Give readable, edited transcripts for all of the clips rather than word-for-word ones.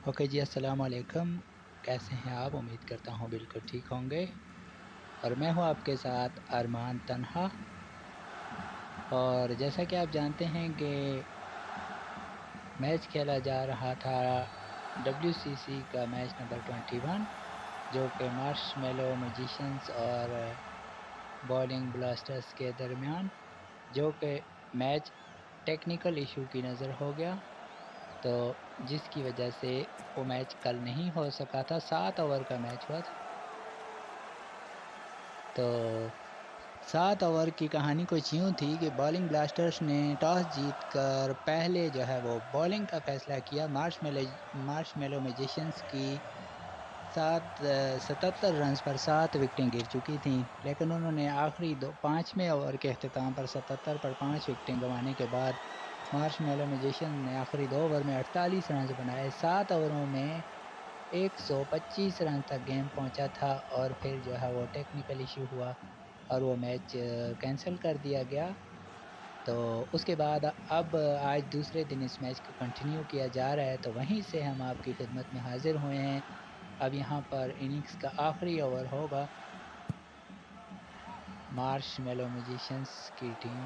Okay जी, अस्सलाम वालेकुम। कैसे हैं आप? उम्मीद करता हूँ बिल्कुल ठीक होंगे। और मैं हूँ आपके साथ अरमान तन्हा। और जैसा कि आप जानते हैं कि मैच खेला जा रहा था, डब्ल्यूसीसी का मैच नंबर 21, जो कि मार्शमेलो मैजिशियंस और बॉलिंग ब्लास्टर्स के दरमियान, जो कि मैच टेक्निकल इशू की नज़र हो गया, तो जिसकी वजह से वो मैच कल नहीं हो सका था। 7 ओवर का मैच हुआ था। तो 7 ओवर की कहानी कुछ यूँ थी कि बॉलिंग ब्लास्टर्स ने टॉस जीतकर पहले जो है वो बॉलिंग का फ़ैसला किया। मार्शमेलो मैजिशियंस की 77 रन्स पर 7 विकेटें गिर चुकी थीं, लेकिन उन्होंने आखिरी 5वें ओवर के अख्ताम पर 77 पर 5 विकेटें गंवाने के बाद मार्शमेलो मैजिशियंस ने आखिरी 2 ओवर में 48 रन बनाए। 7 ओवरों में 125 रन तक गेम पहुंचा था और फिर जो है वो टेक्निकल इशू हुआ और वो मैच कैंसिल कर दिया गया। तो उसके बाद अब आज दूसरे दिन इस मैच को कंटिन्यू किया जा रहा है, तो वहीं से हम आपकी खिदमत में हाजिर हुए हैं। अब यहाँ पर इनिंग्स का आखिरी ओवर होगा। मार्शमेलो मैजिशियंस की टीम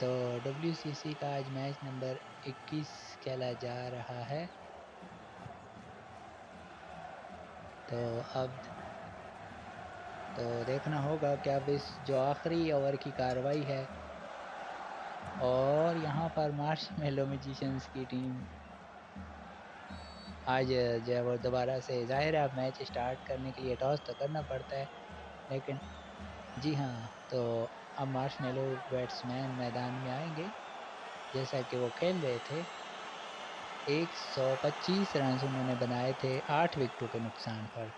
तो डब्ल्यूसीसी का आज मैच नंबर 21 खेला जा रहा है। तो अब तो देखना होगा कि अब इस जो आखिरी ओवर की कार्रवाई है, और यहाँ पर मार्शमेलो मैजिशियंस की टीम आज जो है वो दोबारा से, ज़ाहिर है अब मैच स्टार्ट करने के लिए टॉस तो करना पड़ता है, लेकिन जी हाँ, तो अब मार्शमेलो बैट्समैन मैदान में आएँगे जैसा कि वो खेल रहे थे। 125 रन्स उन्होंने बनाए थे 8 विकेटों के नुकसान पर।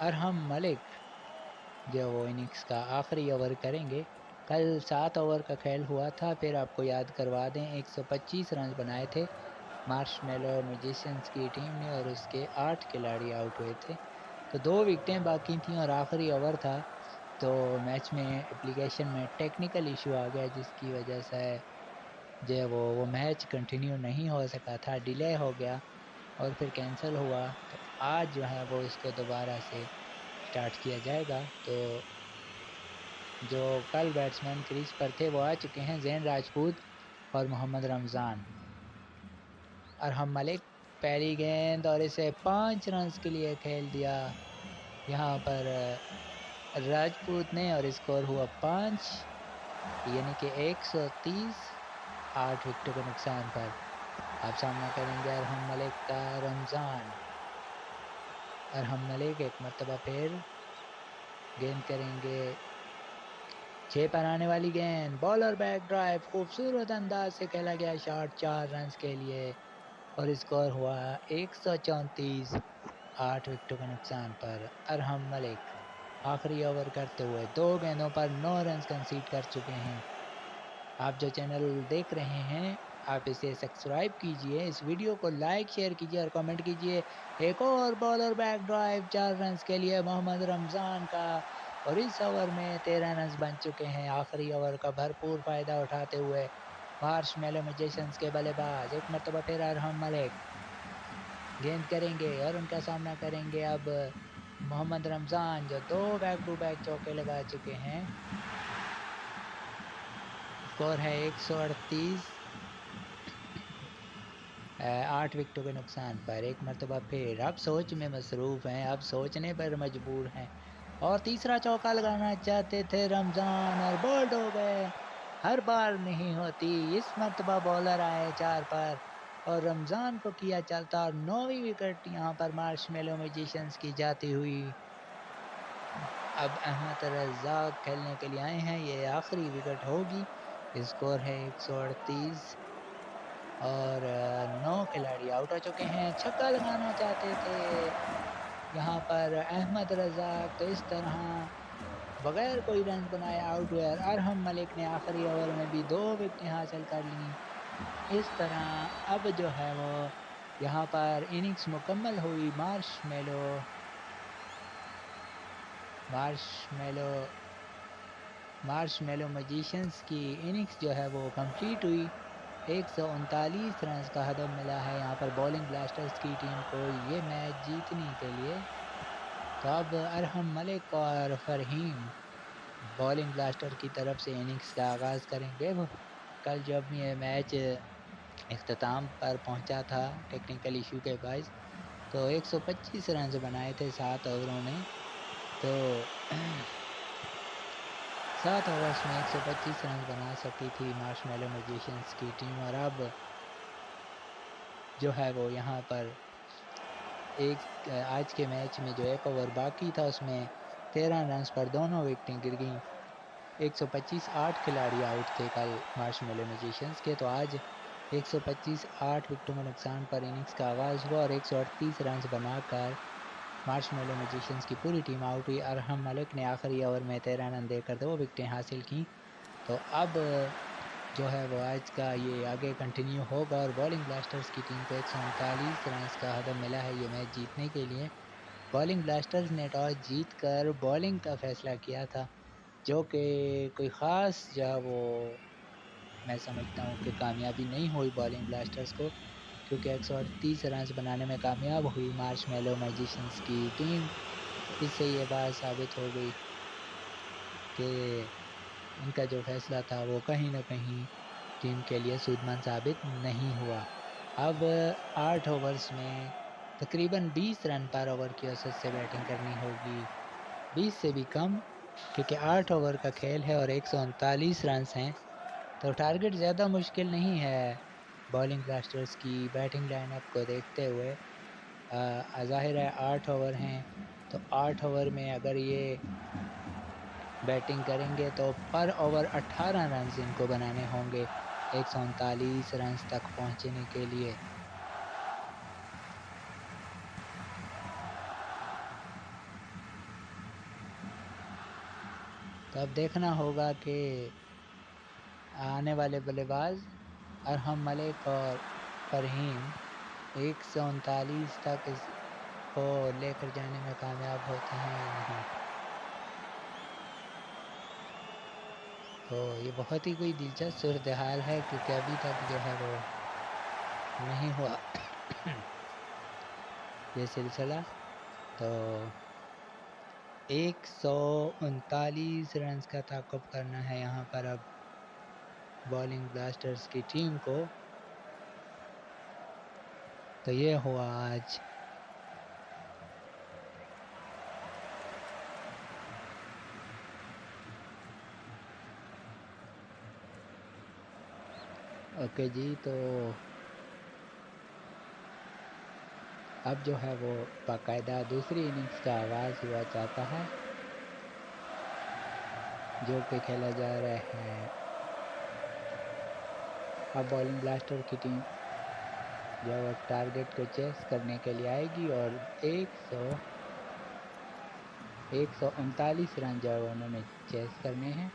अरहम मलिक जो वो इनिंग्स का आखिरी ओवर करेंगे। कल 7 ओवर का खेल हुआ था, फिर आपको याद करवा दें 125 रन बनाए थे मार्शमेलो मैजिशियंस की टीम ने और उसके 8 खिलाड़ी आउट हुए थे। तो 2 विकेटें बाकी थीं और आखिरी ओवर था, तो मैच में एप्लीकेशन में टेक्निकल इशू आ गया, जिसकी वजह से जो है वो मैच कंटिन्यू नहीं हो सका था, डिले हो गया और फिर कैंसिल हुआ। तो आज जो है वो इसको दोबारा से स्टार्ट किया जाएगा। तो जो कल बैट्समैन क्रीज पर थे वो आ चुके हैं, ज़ेन राजपूत और मोहम्मद रमज़ान। अरहम मलिक पहली गेंद और इसे 5 रन्स के लिए खेल दिया यहाँ पर राजपूत ने, और स्कोर हुआ 5, यानी कि 130 8 विकेटों के नुकसान पर। अब सामना करेंगे अरहम मलिक का रमज़ान। अरहम मलिक एक मरतबा फिर गेंद करेंगे, 6 पर आने वाली गेंद, बॉलर बैक ड्राइव, खूबसूरत अंदाज से खेला गया शॉट 4 रन्स के लिए और स्कोर हुआ 134 8 विकेटों के नुकसान पर। अरहम मलिक आखिरी ओवर करते हुए 2 गेंदों पर 9 रन्स कंसीड कर चुके हैं। आप जो चैनल देख रहे हैं, आप इसे सब्सक्राइब कीजिए, इस वीडियो को लाइक शेयर कीजिए और कमेंट कीजिए। एक और बॉलर बैक ड्राइव 4 रन्स के लिए मोहम्मद रमज़ान का, और इस ओवर में 13 रन्स बन चुके हैं। आखिरी ओवर का भरपूर फ़ायदा उठाते हुए मार्शमेलो मैजिशियंस के बल्लेबाज एक मरतबा फिर अरहम मलिक गेंद करेंगे और उनका सामना करेंगे अब मोहम्मद रमज़ान, जो 2 बैक टू बैक चौके लगा चुके हैं। स्कोर है 138 8 विकेटों के नुकसान पर। एक मरतबा फिर अब सोच में मसरूफ़ हैं, अब सोचने पर मजबूर हैं और तीसरा चौका लगाना चाहते थे रमज़ान और बोल्ड हो गए। हर बार नहीं होती, इस मरतबा बॉलर आए 4 पर और रमज़ान को किया चलता और 9वीं विकेट यहाँ पर मार्शमेलो मैजिशियंस की जाती हुई। अब अहमद रज़ाक खेलने के लिए आए हैं, ये आखिरी विकेट होगी। स्कोर है 138 और 9 खिलाड़ी आउट हो चुके हैं। छक्का लगाना चाहते थे यहाँ पर अहमद रज़ाक, तो इस तरह बगैर कोई रन बनाए आउट हुए और अरहम मलिक ने आखिरी ओवर में भी 2 विकेटें हासिल कर लीं। इस तरह अब जो है वो यहाँ पर इनिंग्स मुकम्मल हुई। मार्शमेलो मार्शमेलो मैजिशियंस की इनिंग्स जो है वो कंप्लीट हुई। 139 रन का हदफ मिला है यहाँ पर बॉलिंग ब्लास्टर्स की टीम को ये मैच जीतने के लिए। तो अब अरहम मलिक और फरहीम बॉलिंग ब्लास्टर की तरफ से इनिंग्स का आगाज़ करेंगे। वो कल जब ये मैच इख्तिताम पर पहुंचा था टेक्निकल इशू के बायस, तो 125 रन बनाए थे 7 ओवरों में। तो 7 ओवर्स में 125 रन बना सकी थी मार्शमेलो मैजिशियंस की टीम। और अब जो है वो यहाँ पर आज के मैच में जो एक ओवर बाकी था उसमें 13 रन पर दोनों विकेटें गिर गईं। 125 8 खिलाड़ी आउट थे कल मार्शमेलो मैजिशियंस के। तो आज 125 8 विकेटों के नुकसान पर इनिंग्स का आगाज़ हुआ और 138 रन बनाकर मार्शमेलो मैजिशियंस की पूरी टीम आउट हुई। अरहम मलिक ने आखिरी ओवर में 13 रन देकर 2 विकेटें हासिल की। तो अब जो है वो आज का ये आगे कंटिन्यू होगा और बॉलिंग ब्लास्टर्स की टीम को 139 रन का हदफ मिला है ये मैच जीतने के लिए। बॉलिंग ब्लास्टर्स ने टॉस जीत कर बॉलिंग का फैसला किया था, जो कि कोई ख़ास जो है वो मैं समझता हूँ कि कामयाबी नहीं हुई बॉलिंग ब्लास्टर्स को, क्योंकि 138 रन बनाने में कामयाब हुई मार्शमेलो मैजिशियंस की टीम। इससे ये बात साबित हो गई कि इनका जो फैसला था वो कहीं न कहीं टीम के लिए सूदमंद साबित नहीं हुआ। अब 8 ओवर्स में तकरीबन 20 रन पर ओवर की औसत से बैटिंग करनी होगी, 20 से भी कम, क्योंकि 8 ओवर का खेल है और 139 रन्स हैं। तो टारगेट ज़्यादा मुश्किल नहीं है बॉलिंग ब्लास्टर्स की बैटिंग लाइनअप को देखते हुए। ज़ाहिर है 8 ओवर हैं, तो 8 ओवर में अगर ये बैटिंग करेंगे तो पर ओवर 18 रन्स इनको बनाने होंगे 139 रन्स तक पहुंचने के लिए। तो अब देखना होगा कि आने वाले बल्लेबाज अरहम मलिक और फरहीम 139 तक इसको लेकर जाने में कामयाब होते हैं या नहीं। तो ये बहुत ही कोई दिलचस्प सूरत हाल है, क्योंकि अभी तक जो है वो नहीं हुआ ये सिलसिला। तो 139 रन का ताक़ुब करना है यहाँ पर अब बॉलिंग ब्लास्टर्स की टीम को। तो ये हुआ आज। ओके जी, तो अब जो है वो बाकायदा दूसरी इनिंग्स का आगाज़ हुआ जाता है, जो कि खेला जा रहा है। अब बॉलिंग ब्लास्टर की टीम जो है वो टारगेट को चेस करने के लिए आएगी और 139 रन जो है वो उन्होंने चेस करने हैं।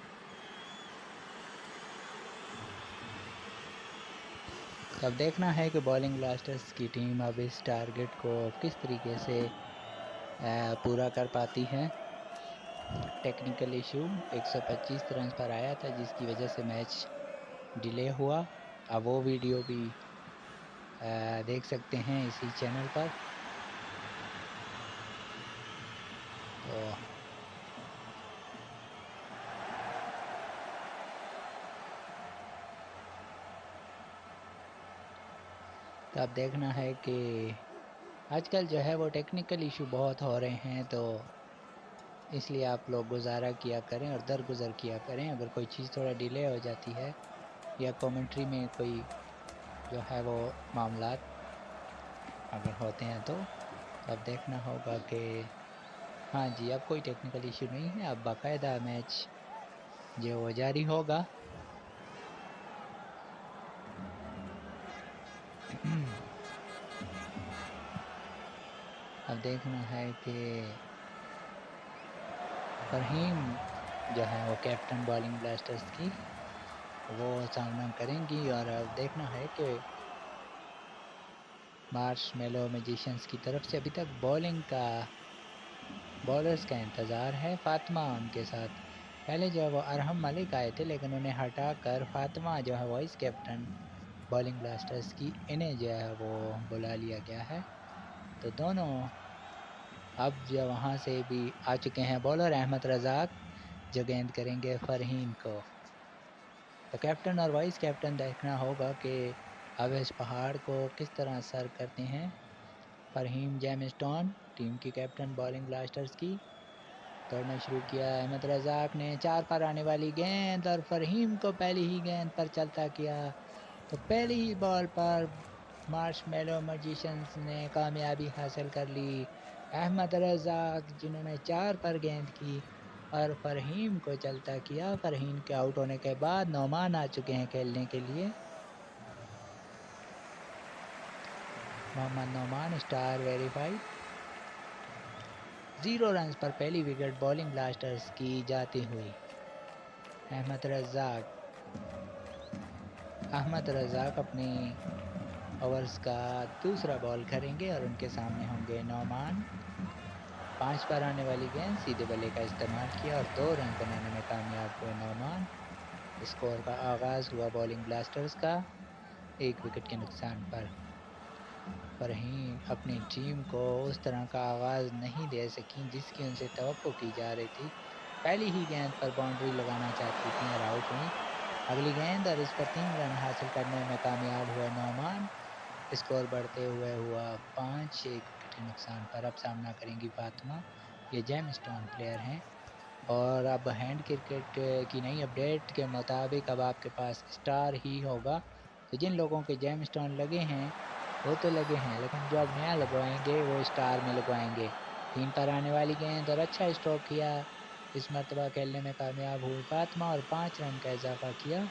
तो अब देखना है कि बॉलिंग ब्लास्टर्स की टीम अब इस टारगेट को किस तरीके से पूरा कर पाती है। टेक्निकल इशू 125 रन पर आया था, जिसकी वजह से मैच डिले हुआ। अब वो वीडियो भी देख सकते हैं इसी चैनल पर। तो अब देखना है कि आजकल जो है वो टेक्निकल इशू बहुत हो रहे हैं, तो इसलिए आप लोग गुजारा किया करें और दरगुजर किया करें अगर कोई चीज़ थोड़ा डिले हो जाती है या कमेंट्री में कोई जो है वो मामलात अगर होते हैं। तो अब देखना होगा कि हाँ जी, अब कोई टेक्निकल इशू नहीं है, अब बाकायदा मैच जो वो जारी होगा। अब देखना है कि फरहीम जो है वो कैप्टन बॉलिंग ब्लास्टर्स की वो सामना करेंगी। और अब देखना है कि मार्शमेलो मैजिशियंस की तरफ से अभी तक बॉलिंग का बॉलर्स का इंतज़ार है। फ़ातिमा उनके साथ पहले जो है वो अरहम मलिक आए थे, लेकिन उन्हें हटा कर फातिमा जो है वाइस कैप्टन बॉलिंग ब्लास्टर्स की, इन्हें जो है वो बुला लिया गया है। तो दोनों अब जो वहाँ से भी आ चुके हैं बॉलर अहमद रज़ाक, जो गेंद करेंगे फ़रहीन को। तो कैप्टन और वाइस कैप्टन देखना होगा कि अब इस पहाड़ को किस तरह सर करते हैं। फ़रहीन जेमस्टोन टीम की कैप्टन बॉलिंग ब्लास्टर्स की, दौड़ना शुरू किया। अहमद रज़ाक ने 4 पर आने वाली गेंद और फ़रहीन को पहली ही गेंद पर चलता किया। तो पहली ही बॉल पर मार्शमेलो मैजिशियंस ने कामयाबी हासिल कर ली। अहमद रज़ाक जिन्होंने 4 पर गेंद की और फ़रहीन को चलता किया। फ़रहीन के आउट होने के बाद नोमान आ चुके हैं खेलने के लिए। Mohammad Noman star verified. 0 run पर पहली विकेट बॉलिंग ब्लास्टर्स की जाती हुई। अहमद रज़ाक अपनी ओवर्स का दूसरा बॉल करेंगे और उनके सामने होंगे नोमान। 5 पर आने वाली गेंद सीधे बल्ले का इस्तेमाल किया और 2 रन बनाने में कामयाब हुए नोमान। स्कोर का आगाज़ हुआ बॉलिंग ब्लास्टर्स का 1 विकेट के नुकसान पर। फ़रहीन अपनी टीम को उस तरह का आगाज़ नहीं दे सकीं जिसकी उनसे तवक्को की जा रही थी। पहली ही गेंद पर बाउंड्री लगाना चाहती थीं और आउट हुईं। अगली गेंद और इस पर 3 रन हासिल करने में कामयाब हुए नोमान। स्कोर बढ़ते हुए हुआ 5, 1 विकेट के नुकसान पर। अब सामना करेंगी फातिमा, ये जेमस्टोन प्लेयर हैं। और अब हैंड क्रिकेट की नई अपडेट के मुताबिक अब आपके पास स्टार ही होगा। तो जिन लोगों के जेमस्टोन लगे हैं वो तो लगे हैं, लेकिन जो अब नया लगवाएंगे वो स्टार में लगवाएंगे। 3 पर आने वाली गेंद और अच्छा स्ट्रोक किया। इस मरतबा खेलने में कामयाब हुई फातिमा और 5 रन का इजाफा किया।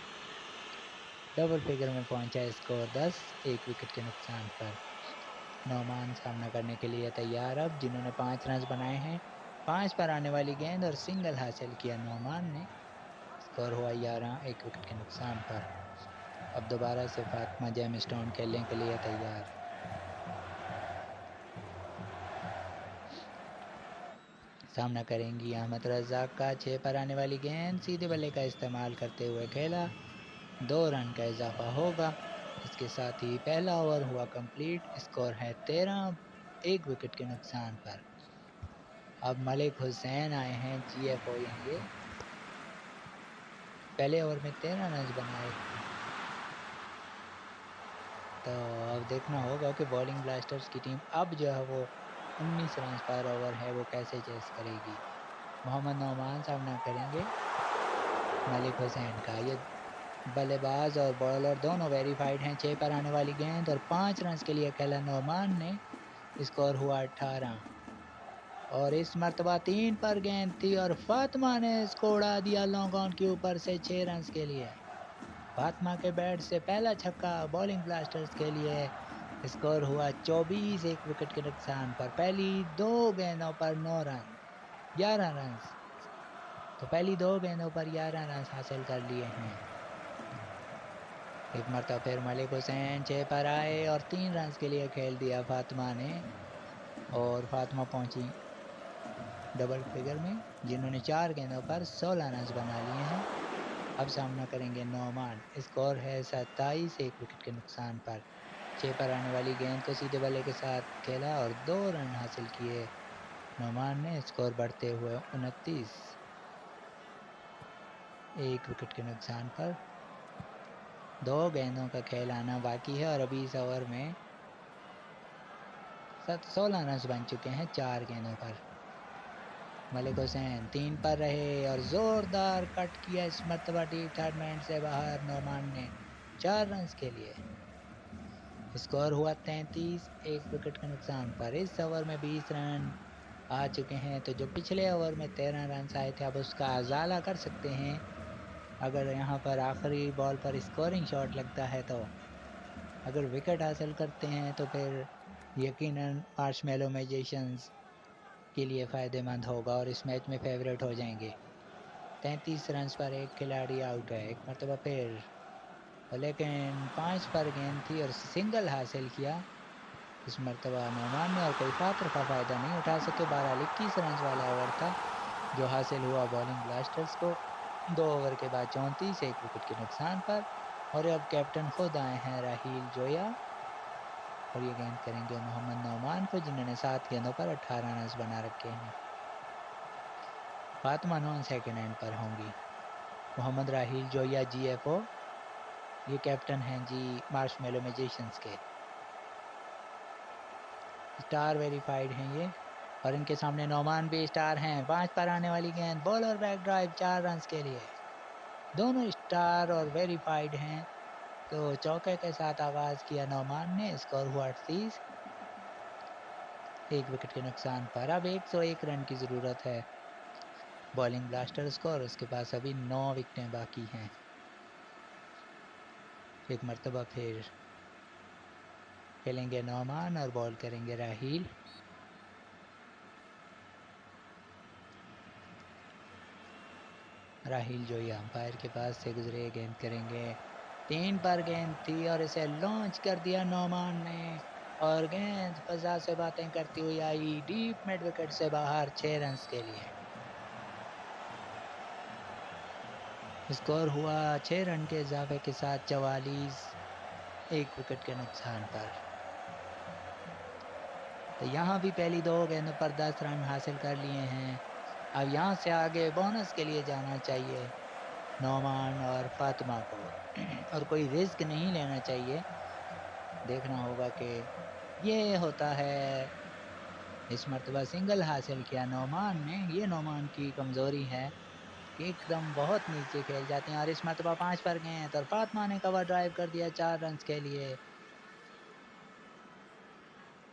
डबल फिगर में पहुंचा स्कोर 10, 1 विकेट के नुकसान पर। नौमान सामना करने के लिए तैयार अब, जिन्होंने 5 रन बनाए हैं। 5 पर आने वाली गेंद और सिंगल हासिल किया नौमान ने। स्कोर हुआ 11, 1 विकेट के नुकसान पर। अब दोबारा से फातिमा जेमस्टोन खेलने के लिए तैयार। सामना करेंगी अहमद रज़ाक का। 6 पर आने वाली गेंद सीधे बल्ले का इस्तेमाल करते हुए खेला। 2 रन का इजाफा होगा। इसके साथ ही पहला ओवर हुआ कंप्लीट। स्कोर है 13, 1 विकेट के नुकसान पर। अब मलिक हुसैन आए हैं, जीएफओ हैं ये। पहले ओवर में 13 रन बनाए। तो अब देखना होगा कि बॉलिंग ब्लास्टर्स की टीम अब जो है वो 19 रन पर ओवर है वो कैसे चेस करेगी। मोहम्मद नौमान सामना करेंगे मलिक हुसैन का। ये बल्लेबाज और बॉलर दोनों वेरीफाइड हैं। 6 पर आने वाली गेंद और 5 रन के लिए खेला नौमान ने। स्कोर हुआ 18 और इस मरतबा 3 पर गेंद थी और फातिमा ने इसको उड़ा दिया लॉन्ग ऑन के ऊपर से 6 रन के लिए। फातिमा के बैट से पहला छक्का बॉलिंग ब्लास्टर्स के लिए। स्कोर हुआ 24, 1 विकेट के नुकसान पर। पहली 2 गेंदों पर 9 रन, 11 रन। तो पहली 2 गेंदों पर 11 रन हासिल कर लिए हैं। एक मरतबा फिर मलिक हुसैन 6 पर आए और 3 रन के लिए खेल दिया फातिमा ने। और फातिमा पहुंची डबल फिगर में, जिन्होंने 4 गेंदों पर 16 रन बना लिए हैं। अब सामना करेंगे नौमान। स्कोर है 27, 1 विकेट के नुकसान पर। 6 पर आने वाली गेंद को सीधे बल्ले के साथ खेला और 2 रन हासिल किए नौमान ने। स्कोर बढ़ते हुए 29, 1 विकेट के नुकसान पर। 2 गेंदों का खेल आना बाकी है और अभी इस ओवर में 16 रन बन चुके हैं 4 गेंदों पर। मलिक हुसैन 3 पर रहे और जोरदार कट किया इस मरतबा डीप थर्ड मैन से बाहर नौमान ने 4 रन के लिए। स्कोर हुआ 33, 1 विकेट के नुकसान पर। इस ओवर में 20 रन आ चुके हैं। तो जो पिछले ओवर में 13 रन आए थे अब उसका अजाला कर सकते हैं। अगर यहाँ पर आखिरी बॉल पर स्कोरिंग शॉट लगता है तो अगर विकेट हासिल करते हैं तो फिर यकीनन मार्शमेलो मैजिशियंस के लिए फ़ायदेमंद होगा और इस मैच में फेवरेट हो जाएंगे। 33 रन पर एक खिलाड़ी आउट है। एक मरतबा फिर, लेकिन 5 पर गेंद थी और सिंगल हासिल किया इस मरतबा नौमान ने और कोई फातर का फ़ायदा नहीं उठा सके। 12, 21 रन वाला ओवर था। जो हासिल हुआ बॉलिंग ब्लास्टर्स को 2 ओवर के बाद 34 एक विकेट के नुकसान पर। और अब कैप्टन खुद आए हैं राहील जोया और ये गेंद करेंगे मोहम्मद नौमान को, जिन्होंने 7 गेंदों पर 18 रन बना रखे हैं। फातिमा नॉन सेकेंड एंड पर होंगी। मोहम्मद राहील जोया GFO, ये कैप्टन हैं जी मार्शमेलो मैजिशियंस के, स्टार वेरीफाइड हैं ये। और इनके सामने नौमान भी स्टार हैं। 5 पर आने वाली गेंद, बॉलर बैक ड्राइव 4 रन के लिए। दोनों स्टार और वेरीफाइड हैं। तो चौके के साथ आगाज किया नौमान ने, स्कोर हुआ 38 एक विकेट के नुकसान पर। अब 101 रन की ज़रूरत है बॉलिंग ब्लास्टर्स को और उसके पास अभी 9 विकेटें बाकी हैं। एक मरतबा फिर खेलेंगे नौमान और बॉल करेंगे राहील। राहील जो ये अंपायर के पास से गुजरे, गेंद करेंगे। 3 पर गेंद थी और इसे लॉन्च कर दिया नौमान ने और गेंद फजा से बातें करती हुई आई डीप मिड विकेट से बाहर 6 रन के लिए। स्कोर हुआ 6 रन के इजाफे के साथ 44 एक विकेट के नुकसान पर। तो यहाँ भी पहली 2 गेंदों पर 10 रन हासिल कर लिए हैं। अब यहाँ से आगे बोनस के लिए जाना चाहिए नौमान और फातिमा को और कोई रिस्क नहीं लेना चाहिए। देखना होगा कि ये होता है। इस मर्तबा सिंगल हासिल किया नौमान ने। ये नौमान की कमज़ोरी है कि एकदम बहुत नीचे खेल जाते हैं। और इस मर्तबा 5 पर गए हैं तो फातिमा ने कवर ड्राइव कर दिया 4 रन के लिए।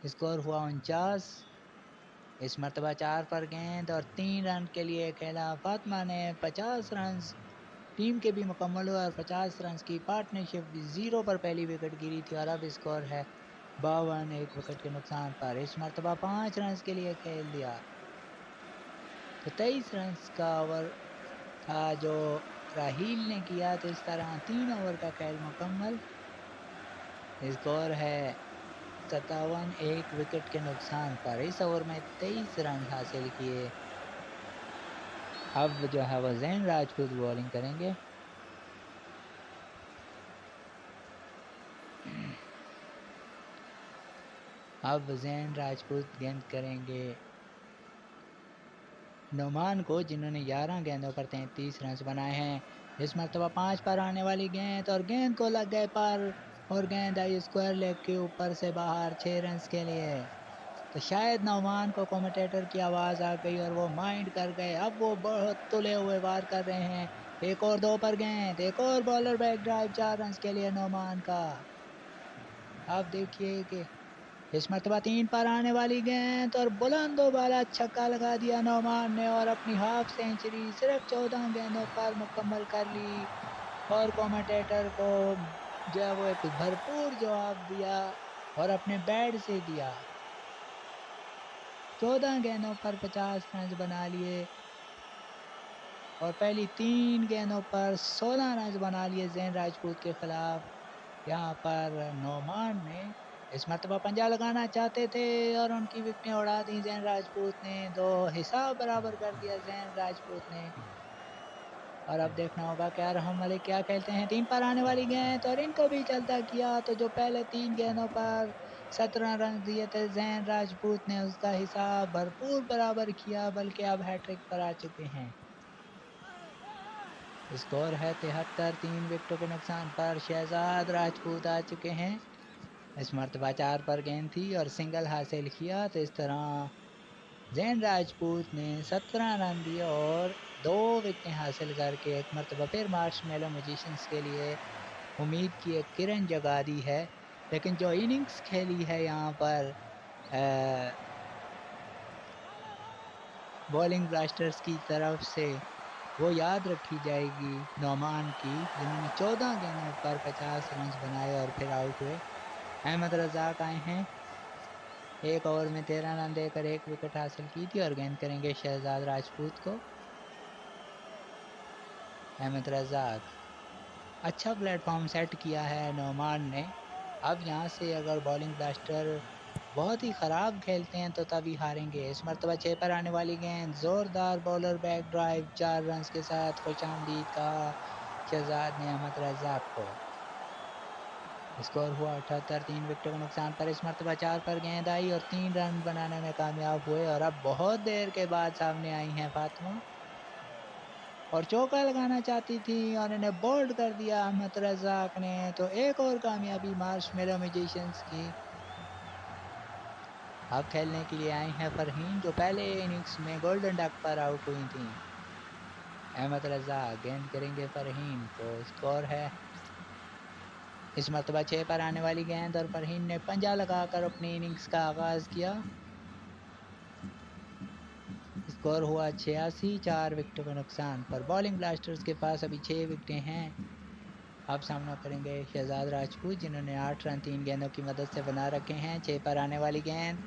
स्कोर हुआ 49। इस मर्तबा 4 पर गेंद और 3 रन के लिए खेला। फातिमा ने 50 रन टीम के भी मुकम्मल हुए और 50 रन की पार्टनरशिप 0 पर पहली विकेट गिरी थी। और अब स्कोर है 52 एक विकेट के नुकसान पर। इस मर्तबा 5 रन के लिए खेल दिया। तो 23 रन का ओवर था जो राहील ने किया। तो इस तरह 3 ओवर का खेल मुकम्मल। स्कोर है 57 एक विकेट के नुकसान पर। इस ओवर में 23 रन हासिल किए। अब जो है वो जैन राजपूत बॉलिंग करेंगे। अब जैन राजपूत गेंद करेंगे नोमान को, जिन्होंने 11 गेंदों पर 33 रन बनाए हैं। इस मरतबा 5 पर आने वाली गेंद और गेंद को लग गए पर और गेंद आई स्क्वायर लेग के ऊपर से बाहर 6 रन के लिए। तो शायद नौमान को कमेंटेटर की आवाज़ आ गई और वो माइंड कर गए। अब वो बहुत तुले हुए वार कर रहे हैं। एक और 2 पर गेंद, एक और बॉलर बैक ड्राइव 4 रन के लिए नौमान का। अब देखिए कि इस मरतबा 3 पर आने वाली गेंद और बुलंदो वाला छक्का लगा दिया नौमान ने और अपनी हाफ सेंचुरी सिर्फ 14 गेंदों पर मुकम्मल कर ली। और कमेंटेटर को जो है वो एक भरपूर जवाब दिया और अपने बैट से दिया। 14 गेंदों पर 50 रन बना लिए और पहली 3 गेंदों पर 16 रन बना लिए जैन राजपूत के खिलाफ। यहाँ पर नौमान ने इस मरतबा पंजा लगाना चाहते थे और उनकी विकेटें उड़ा दी जैन राजपूत ने। 2 हिसाब बराबर कर दिया जैन राजपूत ने। और अब देखना होगा कि अरहम मलिक क्या खेलते हैं। 3 पर आने वाली गेंद और इनको भी चलता किया। तो जो पहले 3 गेंदों पर 17 रन दिए थे जैन राजपूत ने, उसका हिसाब भरपूर बराबर किया, बल्कि अब हैट्रिक पर आ चुके हैं। स्कोर है 73 3 विकेटों के नुकसान पर। शहजाद राजपूत आ चुके हैं। इस मरतबा 4 पर गेंद थी और सिंगल हासिल किया। तो इस तरह जैन राजपूत ने 17 रन दिए और 2 विकेटें हासिल करके एक मरतबा फिर मार्शमेलो मैजिशियंस के लिए उम्मीद की एक किरण जगा दी है। लेकिन जो इनिंग्स खेली है यहाँ पर बॉलिंग ब्लास्टर्स की तरफ से, वो याद रखी जाएगी नौमान की, जिन्होंने 14 गेंदों पर 50 रन बनाए और फिर आउट हुए। अहमद रज़ाक आए हैं, 1 ओवर में 13 रन देकर 1 विकेट हासिल की थी और गेंद करेंगे शहजाद राजपूत को। अहमद रज़ाक, अच्छा प्लेटफॉर्म सेट किया है नौमान ने। अब यहाँ से अगर बॉलिंग ब्लास्टर बहुत ही ख़राब खेलते हैं तो तभी हारेंगे। इस मरतबा 6 पर आने वाली गेंद, ज़ोरदार बॉलर बैक ड्राइव, 4 रन्स के साथ खुशामदीद कहा शहजाद ने अहमद रज़ाक को। स्कोर हुआ 78, 3 विकेटों के नुकसान पर इस मरतबा 4 पर गेंद आई और 3 रन बनाने में कामयाब हुए और अब बहुत देर के बाद सामने आई हैं फातिमा और चौका लगाना चाहती थी और इन्हें बोल्ड कर दिया अहमद रज़ाक ने, तो एक और कामयाबी मार्शमेलो मैजिशियंस की। अब खेलने के लिए आई हैं फरहीन जो पहले इनिंग्स में गोल्डन डक पर आउट हुई थी। अहमद रज़ाक गेंद करेंगे फरहीन को। स्कोर है इस मरतबा 6 पर आने वाली गेंद और फरहीन ने पंजा लगाकर अपनी इनिंग्स का आगाज किया। स्कोर हुआ 86, 4 विकेटों के नुकसान पर। बॉलिंग ब्लास्टर्स के पास अभी 6 विकेटें हैं। अब सामना करेंगे शहजाद राजपूत जिन्होंने 8 रन 3 गेंदों की मदद से बना रखे हैं। 6 पर आने वाली गेंद,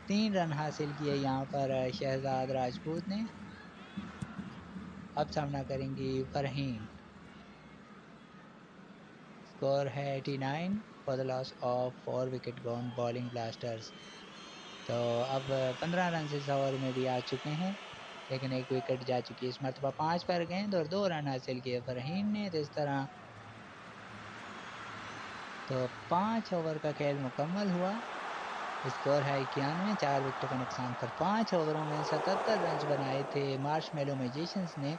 3 रन हासिल किए यहाँ पर शहजाद राजपूत ने। अब सामना करेंगी फरहीन। स्कोर है 89 for the loss of 4 wicket gone bowling blasters. तो अब 15 रन इस ओवर में भी आ चुके हैं लेकिन एक विकेट जा चुकी है। इस मरतबा 5 पर गेंद और 2 रन हासिल किए फरहीन ने। तो इस तरह तो 5 ओवर का खेल मुकम्मल हुआ। स्कोर है 91, 4 विकेटों के नुकसान पर। 5 ओवरों में 77 रन बनाए थे मार्शमेलो मैजिशियंस ने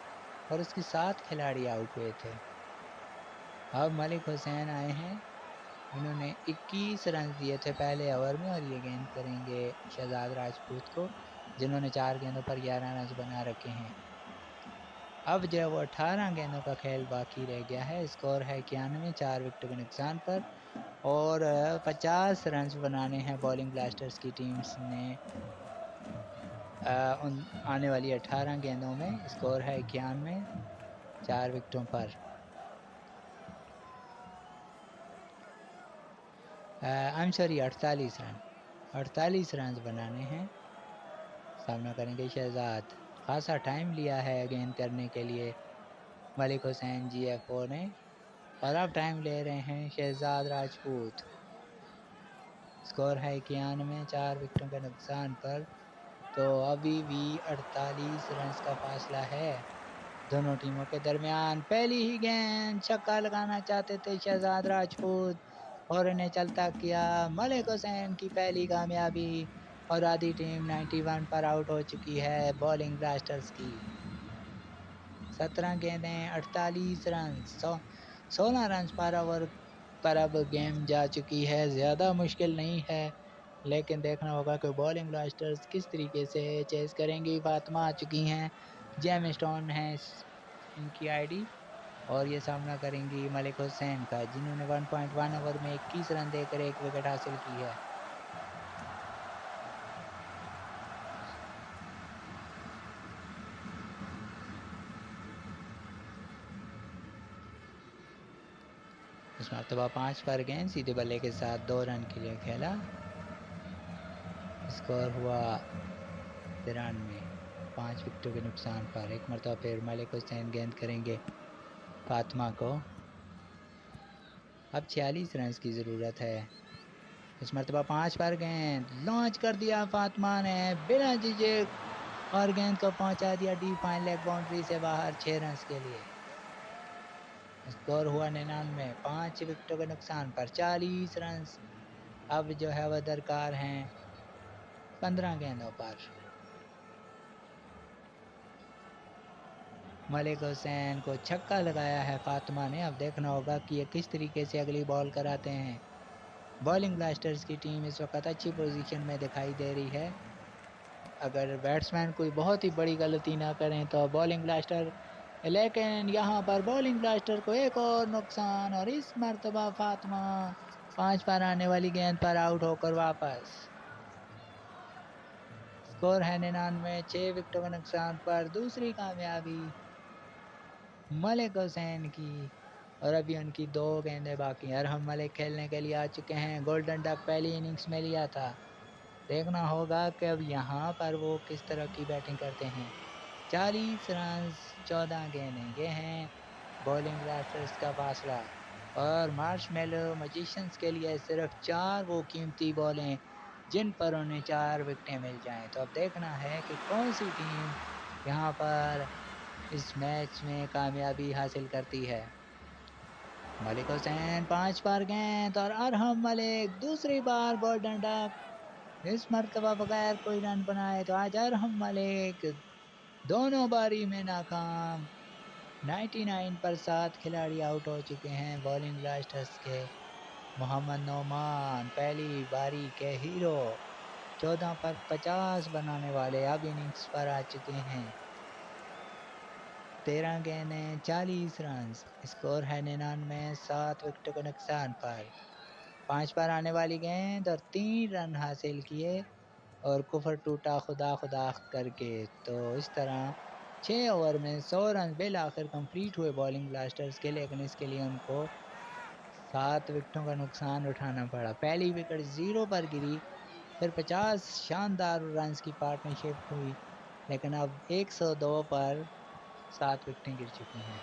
और उसके 7 खिलाड़ी आउट हुए थे। अब मलिक हुसैन आए हैं, इन्होंने 21 रन दिए थे पहले ओवर में और ये गेंद करेंगे शहजाद राजपूत को जिन्होंने 4 गेंदों पर 11 रन बना रखे हैं। अब जो है वो 18 गेंदों का खेल बाकी रह गया है। स्कोर है 91, 4 विकेटों के नुकसान पर और 50 रन बनाने हैं बॉलिंग ब्लास्टर्स की टीम्स ने उन आने वाली 18 गेंदों में। स्कोर है 91, 4 विकेटों पर। आई एम सॉरी 48 रन बनाने हैं। सामना करेंगे शहजाद। खासा टाइम लिया है गेंद करने के लिए मलिक हुसैन GFO ने और अब टाइम ले रहे हैं शहजाद राजपूत। स्कोर है 91, 4 विकेटों के नुकसान पर। तो अभी भी 48 रन का फासला है दोनों टीमों के दरमियान। पहली ही गेंद, छक्का लगाना चाहते थे शहजाद राजपूत और इन्हें चलता किया। मलिक हुसैन की पहली कामयाबी और आधी टीम 91 पर आउट हो चुकी है बॉलिंग ब्लास्टर्स की। 17 गेंदें, 48 रन, 16 रन पर ओवर पर अब गेम जा चुकी है। ज़्यादा मुश्किल नहीं है लेकिन देखना होगा कि बॉलिंग ब्लास्टर्स किस तरीके से चेस करेंगी। फातिमा आ चुकी हैं, जेम स्टोन है इनकी आईडी और ये सामना करेंगी मलिक हुसैन का जिन्होंने 1.1 ओवर में 21 रन देकर एक विकेट हासिल की है। इस मरतबा 5 पर गेंद सीधे बल्ले के साथ 2 रन के लिए खेला। स्कोर हुआ 93, 5 विकेटों के नुकसान पर। एक मरतबा फिर मलिक हुसैन गेंद करेंगे फातिमा को। अब 46 रन की ज़रूरत है। इस मरतबा 5 पर गेंद लॉन्च कर दिया फातिमा ने बिना झिझक और गेंद को पहुंचा दिया डीप फाइन लेग बाउंड्री से बाहर 6 रन के लिए। स्कोर हुआ 99, 5 विकेटों के नुकसान पर। 40 रन अब जो है वह दरकार हैं 15 गेंदों पर। मलिक हुसैन को छक्का लगाया है फातिमा ने। अब देखना होगा कि ये किस तरीके से अगली बॉल कराते हैं। बॉलिंग ब्लास्टर्स की टीम इस वक्त अच्छी पोजीशन में दिखाई दे रही है। अगर बैट्समैन कोई बहुत ही बड़ी गलती ना करें तो बॉलिंग ब्लास्टर, लेकिन यहाँ पर बॉलिंग ब्लास्टर को एक और नुकसान और इस मरतबा फातिमा 5 पर आने वाली गेंद पर आउट होकर वापस। स्कोर है 99, 6 विकेटों के नुकसान पर। दूसरी कामयाबी मलिक हुसैन की और अभी उनकी 2 गेंदें बाकी हैं। अरहम मलिक खेलने के लिए आ चुके हैं। गोल्डन डक पहली इनिंग्स में लिया था। देखना होगा कि अब यहाँ पर वो किस तरह की बैटिंग करते हैं। 40 रन, 14 गेंदें, ये हैं बॉलिंग ब्लास्टर्स का फासला और मार्शमेलो मैजिशियंस के लिए सिर्फ 4 वो कीमती बॉलें जिन पर उन्हें 4 विकेटें मिल जाएं। तो अब देखना है कि कौन सी टीम यहाँ पर इस मैच में कामयाबी हासिल करती है। मलिक हुसैन 5 बार गेंद और अरहम मलिक दूसरी बार गोल्डन डक। इस मर्तबा बगैर कोई रन बनाए तो आज अरहम मलिक दोनों बारी में नाकाम। 99 पर 7 खिलाड़ी आउट हो चुके हैं बॉलिंग ब्लास्टर्स के। मोहम्मद नोमान पहली बारी के हीरो 14 पर 50 बनाने वाले अब इनिंग्स पर आ चुके हैं। 13 गेंदें 40 रन, स्कोर है 99, 7 विकेटों के नुकसान पर। 5 पर आने वाली गेंद और 3 रन हासिल किए और कुफर टूटा खुदा खुदा करके। तो इस तरह 6 ओवर में 100 रन बिल आखिर कंप्लीट हुए बॉलिंग ब्लास्टर्स के, लेकिन इसके लिए उनको 7 विकेटों का नुकसान उठाना पड़ा। पहली विकेट 0 पर गिरी, फिर 50 शानदार रन्स की पार्टनरशिप हुई, लेकिन अब 102 पर 7 विकेटें गिर चुकी हैं।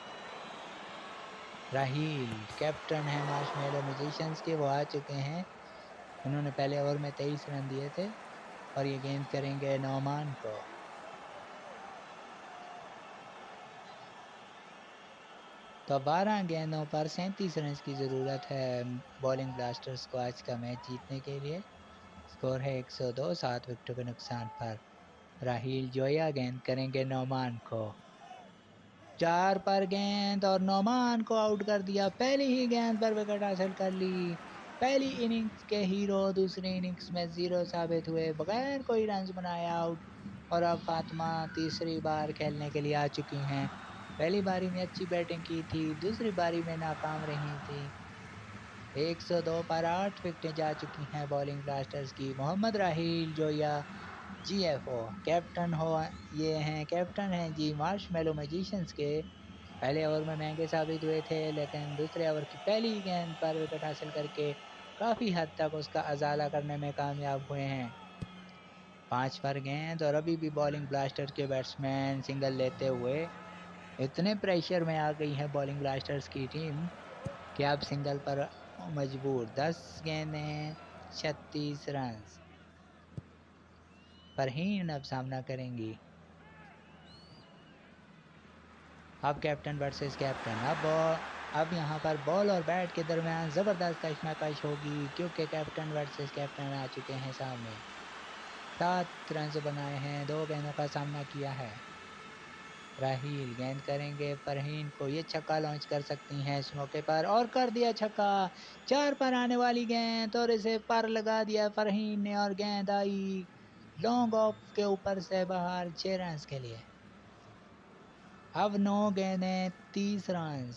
राहील कैप्टन है मार्शमेलो मैजिशियंस के, वो आ चुके हैं। उन्होंने पहले ओवर में 23 रन दिए थे और ये गेंद करेंगे नौमान को। तो 12 गेंदों पर 37 रन की ज़रूरत है बॉलिंग ब्लास्टर्स को आज का मैच जीतने के लिए। स्कोर है 102, 7 विकेटों के नुकसान पर। राहील जोया गेंद करेंगे नौमान को। 4 पर गेंद और नौमान को आउट कर दिया। पहली ही गेंद पर विकेट हासिल कर ली। पहली इनिंग्स के हीरो दूसरी इनिंग्स में 0 साबित हुए, बगैर कोई रन बनाए आउट। और अब फातिमा तीसरी बार खेलने के लिए आ चुकी हैं। पहली बारी में अच्छी बैटिंग की थी, दूसरी बारी में नाकाम रही थी। 102 पर 8 विकेटें जा चुकी हैं बॉलिंग ब्लास्टर्स की। मोहम्मद राहील जोया जीएफओ कैप्टन हो, ये हैं कैप्टन हैं जी मार्शमेलो मैजिशियंस के। पहले ओवर में महंगे साबित हुए थे, लेकिन दूसरे ओवर की पहली गेंद पर विकेट हासिल करके काफ़ी हद तक उसका अजाला करने में कामयाब हुए हैं। 5 पर गेंद और अभी भी बॉलिंग ब्लास्टर के बैट्समैन सिंगल लेते हुए इतने प्रेशर में आ गई है बॉलिंग ब्लास्टर्स की टीम कि अब सिंगल पर मजबूर। 10 गेंदें 36 रन। फरहीन अब सामना करेंगी। अब कैप्टन वर्सेस कैप्टन। अब यहाँ पर बॉल और बैट के दरमियान ज़बरदस्त कशमकश होगी, क्योंकि कैप्टन वर्सेस कैप्टन आ चुके हैं सामने। 7 रन बनाए हैं, 2 गेंदों का सामना किया है। राहील गेंद करेंगे फरहीन को, ये छक्का लॉन्च कर सकती हैं इस मौके पर, और कर दिया छक्का। 4 पर आने वाली गेंद और इसे पर लगा दिया फरहीन ने, और गेंद आई लॉन्ग ऑफ के ऊपर से बाहर 6 रन के लिए। अब 9 गेंदें 30 रन,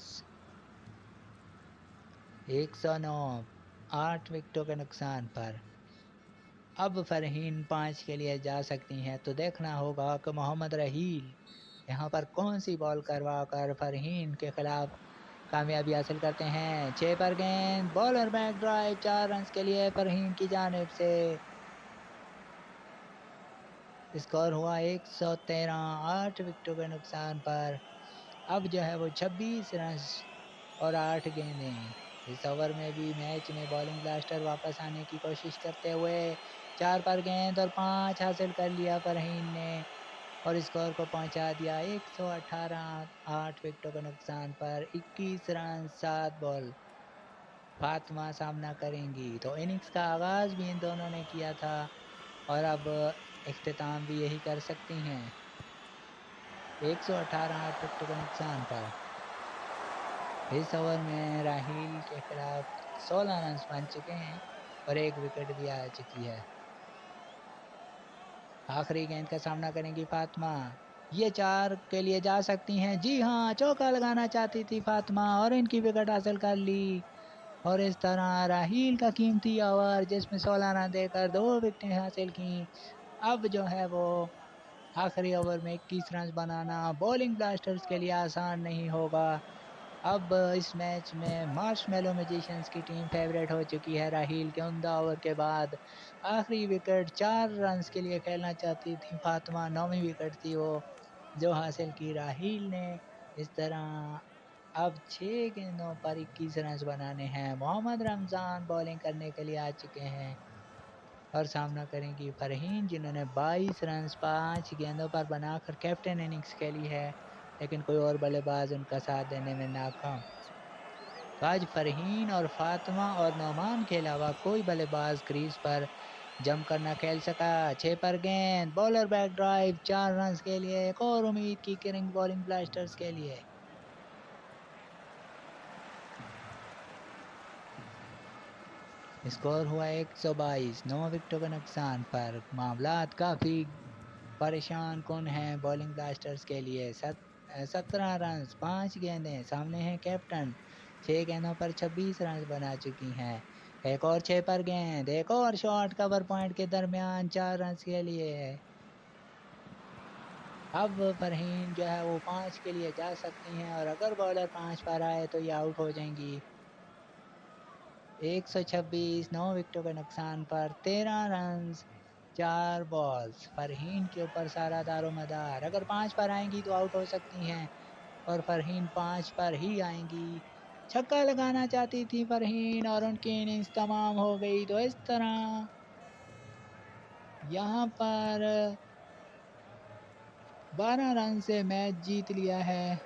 109, 8 विकेटों के नुकसान पर। अब फरहीन 5 के लिए जा सकती हैं, तो देखना होगा कि मोहम्मद रहील यहाँ पर कौन सी बॉल करवा कर फरहीन के खिलाफ कामयाबी हासिल करते हैं। 6 पर गेंद, बॉलर बैक ड्राइव 4 रन के लिए फरहीन की जानिब से। स्कोर हुआ 113, 8 विकेटों के नुकसान पर। अब जो है वो 26 रन और 8 गेंदें। इस ओवर में भी मैच में बॉलिंग ब्लास्टर वापस आने की कोशिश करते हुए 4 पर गेंद और 5 हासिल कर लिया फरहीन ने, और स्कोर को पहुंचा दिया 118, 8 विकेटों के नुकसान पर। 21 रन 7 बॉल। फातिमा सामना करेंगी। तो इनिंग्स का आगाज भी इन दोनों ने किया था और अब इख्तिताम भी यही कर सकती हैं। 118, 8 विकेटों के नुकसान पर। इस ओवर में राहील के खिलाफ 16 रन बन चुके हैं और 1 विकेट भी आ चुकी है। आखिरी गेंद का सामना करेंगी फातिमा, ये 4 के लिए जा सकती हैं। जी हाँ, चौका लगाना चाहती थी फातिमा और इनकी विकेट हासिल कर ली। और इस तरह राहील का कीमती ओवर, जिसमें 16 रन देकर 2 विकेटें हासिल की, अब जो है वो आखिरी ओवर में 21 रन बनाना बॉलिंग ब्लास्टर्स के लिए आसान नहीं होगा। अब इस मैच में मार्शमेलो मैजिशियंस की टीम फेवरेट हो चुकी है। राहील के उम्दा ओवर के बाद आखिरी विकेट 4 रन के लिए खेलना चाहती थी फातिमा, 9वीं विकेट थी वो जो हासिल की राहील ने। इस तरह अब 6 गेंदों पर 21 रन बनाने हैं। मोहम्मद रमज़ान बॉलिंग करने के लिए आ चुके हैं। और सामना करेंगी फरहीन, जिन्होंने 22 रन 5 गेंदों पर बनाकर कैप्टन इनिंग्स खेली है, लेकिन कोई और बल्लेबाज उनका साथ देने में नाकाम। तो आज फरहीन और फातिमा और नोमान के अलावा कोई बल्लेबाज क्रीज पर जम कर ना खेल सका। 6 पर गेंद, बॉलर बैक ड्राइव, 4 रन के लिए एक और उम्मीद की किरिंग बॉलिंग ब्लास्टर्स के लिए। स्कोर हुआ 122, 9 विकेटों के नुकसान पर। मामलात काफ़ी परेशान कौन है बॉलिंग ब्लास्टर्स के लिए। 17 रन 5 गेंदें, सामने है कैप्टन, 6 गेंदों पर 26 रन बना चुकी हैं। एक और 6 पर गेंद, एक और शॉट कवर पॉइंट के दरमियान, 4 रन के लिए। अब फरहीन जो है वो 5 के लिए जा सकती हैं, और अगर बॉलर 5 पर आए तो ये आउट हो जाएंगी। 126, 9 विकेटों के नुकसान पर, 13 रन 4 बॉल्स। फरहीन के ऊपर सारा दारोमदार। अगर 5 पर आएंगी तो आउट हो सकती हैं, और फरहीन 5 पर ही आएंगी। छक्का लगाना चाहती थी फरहीन और उनकी इनिंग्स तमाम हो गई। तो इस तरह यहाँ पर 12 रन से मैच जीत लिया है,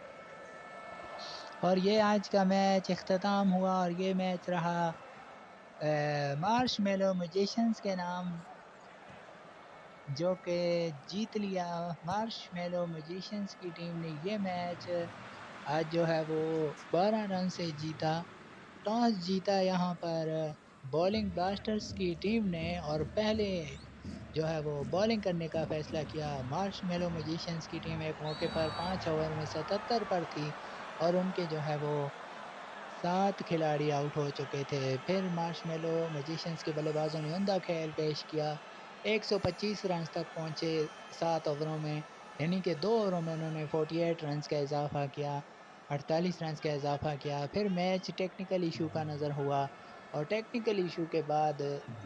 और ये आज का मैच इख्तिताम हुआ। और ये मैच रहा मार्शमेलो मैजिशियंस के नाम, जो कि जीत लिया। मार्शमेलो मैजिशियंस की टीम ने ये मैच आज जो है वो 12 रन से जीता। टॉस जीता यहाँ पर बॉलिंग ब्लास्टर्स की टीम ने, और पहले जो है वो बॉलिंग करने का फैसला किया। मार्शमेलो मैजिशियंस की टीम एक मौके पर 5 ओवर में 77 पर थी, और उनके जो है वो 7 खिलाड़ी आउट हो चुके थे। फिर मार्शमेलो मैजिशियंस के बल्लेबाजों ने उम्दा खेल पेश किया, 125 रन तक पहुंचे 7 ओवरों में, यानी कि 2 ओवरों में उन्होंने 48 रन का इजाफा किया, 48 रन का इजाफा किया। फिर मैच टेक्निकल इशू का नज़र हुआ, और टेक्निकल इशू के बाद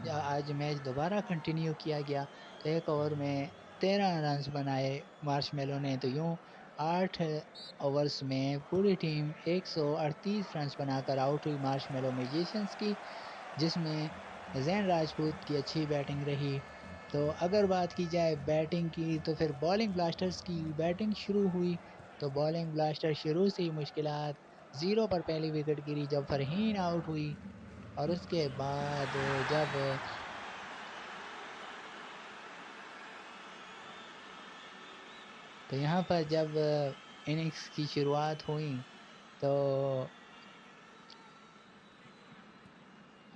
आज मैच दोबारा कंटिन्यू किया गया। तो एक ओवर में 13 रन बनाए मार्शमेलो ने। तो यूँ 8 ओवर्स में पूरी टीम 138 रन बनाकर आउट हुई मार्शमेलो मैजिशियंस की, जिसमें ज़ैन राजपूत की अच्छी बैटिंग रही। तो अगर बात की जाए बैटिंग की, तो फिर बॉलिंग ब्लास्टर्स की बैटिंग शुरू हुई। तो बॉलिंग ब्लास्टर शुरू से ही मुश्किलात, 0 पर पहली विकेट गिरी जब फरहीन आउट हुई, और उसके बाद जब तो यहाँ पर जब इनिंग्स की शुरुआत हुई, तो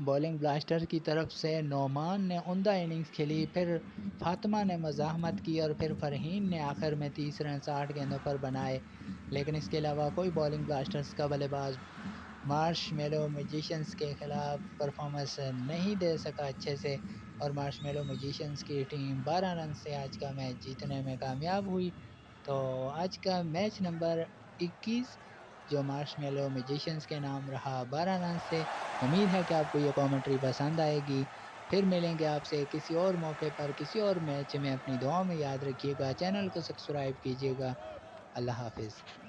बॉलिंग ब्लास्टर की तरफ से नोमान ने उम्दा इनिंग्स खेली, फिर फातिमा ने मज़ाहमत की, और फिर फरहीन ने आखिर में 30 रन 60 गेंदों पर बनाए। लेकिन इसके अलावा कोई बॉलिंग ब्लास्टर्स का बल्लेबाज मार्शमेलो मैजिशियंस के ख़िलाफ़ परफॉर्मेंस नहीं दे सका अच्छे से, और मार्शमेलो मैजिशियंस की टीम 12 रन से आज का मैच जीतने में कामयाब हुई। तो आज का मैच नंबर 21 जो मार्शमेलो मैजिशियंस के नाम रहा 12 रन से। उम्मीद है कि आपको ये कमेंट्री पसंद आएगी। फिर मिलेंगे आपसे किसी और मौके पर, किसी और मैच में। अपनी दुआओं में याद रखिएगा, चैनल को सब्सक्राइब कीजिएगा। अल्लाह हाफिज़।